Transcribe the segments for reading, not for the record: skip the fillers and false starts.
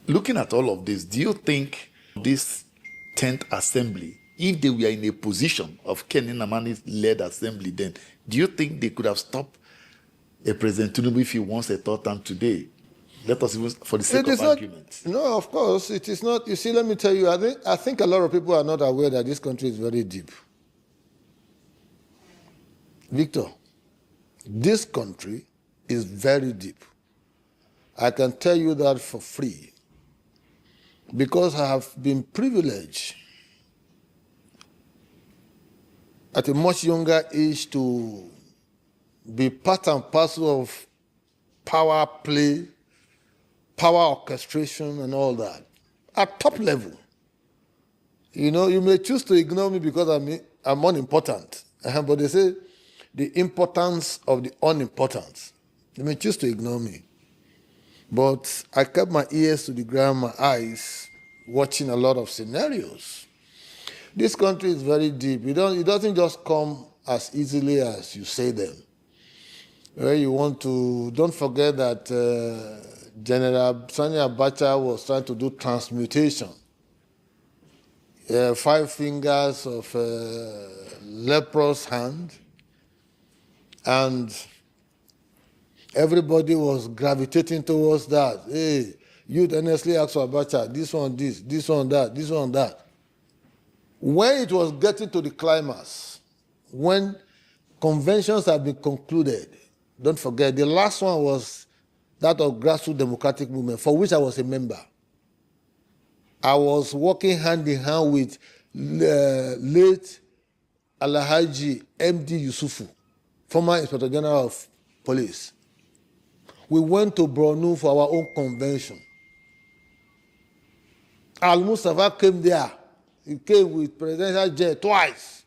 Looking at all of this, do you think this 10th assembly, if they were in a position of Ken Nnamani's led assembly then, do you think they could have stopped a President Tinubu if he wants a third term today? Let us even, for the sake of argument. No, of course, it is not. You see, let me tell you, I think a lot of people are not aware that this country is very deep. Victor, this country is very deep. I can tell you that for free, because I have been privileged at a much younger age to be part and parcel of power play, power orchestration and all that, at top level. You know, you may choose to ignore me because I'm unimportant, but they say the importance of the unimportant. You may choose to ignore me. But I kept my ears to the ground, my eyes, watching a lot of scenarios. This country is very deep. It doesn't just come as easily as you say them. You want to, don't forget that General Sani Abacha was trying to do transmutation. 5 fingers of leprous hand, and everybody was gravitating towards that. Hey, you'd honestly ask for Abacha, this one that, this one that. When it was getting to the climax, when conventions had been concluded, don't forget, the last one was that of Grassroots Democratic Movement, for which I was a member. I was working hand in hand with late Alhaji M.D. Yusufu, former Inspector General of Police. We went to Borno for our own convention. Al-Mustafa came there. He came with presidential jet twice.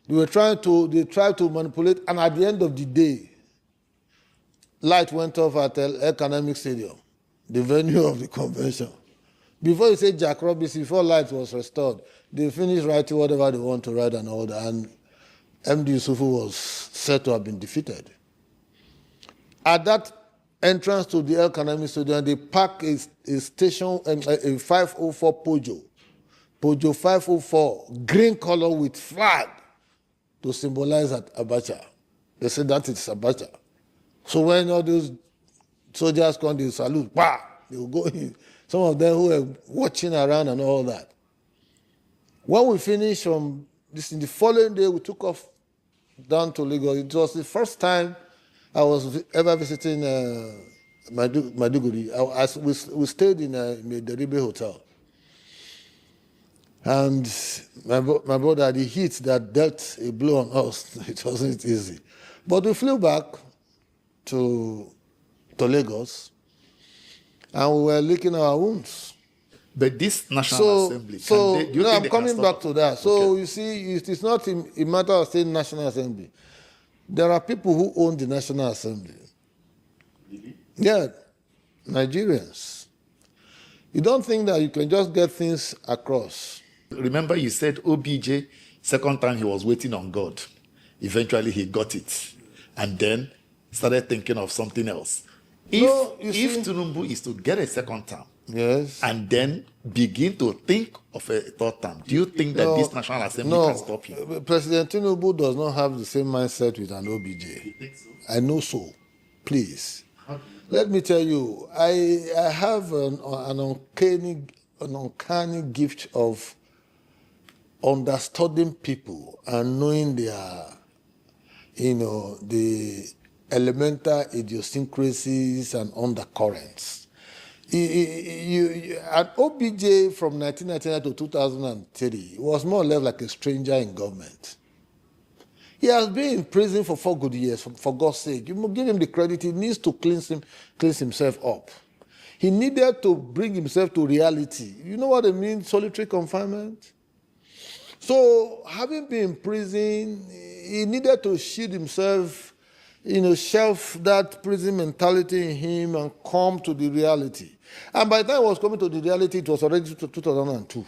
They tried to manipulate, and at the end of the day, light went off at Economic Stadium, the venue of the convention. Before you say Jack Robinson, before light was restored, they finished writing whatever they want to write and all that, and MD Yusufu was said to have been defeated. At that entrance to the Economic Stadium, they parked a station, a 504 Pojo 504, green color with flag to symbolize that Abacha. They said that it's Abacha. So when all those soldiers come, they salute, bah, they will go in. Some of them who were watching around and all that. When we finished from this, in the following day, we took off down to Lagos. It was the first time I was ever visiting Maiduguri. We stayed in the Deribe Hotel. And my brother, the heat that dealt a blow on us, it wasn't easy. But we flew back to Lagos, and we were licking our wounds. But this National Assembly, I'm coming back to that. So okay. You see, it's not a matter of saying National Assembly. There are people who own the National Assembly. Really? Yeah, Nigerians. You don't think that you can just get things across. Remember you said OBJ, second time he was waiting on God. Eventually he got it. And then started thinking of something else. If TINUBU is to get a second term, yes, and then begin to think of a third term, do you think that this National Assembly can stop him? President TINUBU does not have the same mindset with an OBJ. You think so? I know so. Please. Let me tell you, I have an uncanny gift of understanding people and knowing their, the elemental idiosyncrasies and undercurrents. At OBJ from 1999 to 2003 was more or less like a stranger in government. He has been in prison for 4 good years, for God's sake. You must give him the credit. He needs to cleanse himself up. He needed to bring himself to reality. You know what I mean? Solitary confinement. So, having been in prison, he needed to shield himself, shelf that prison mentality in him and come to the reality. And by the time he was coming to the reality, it was already 2002.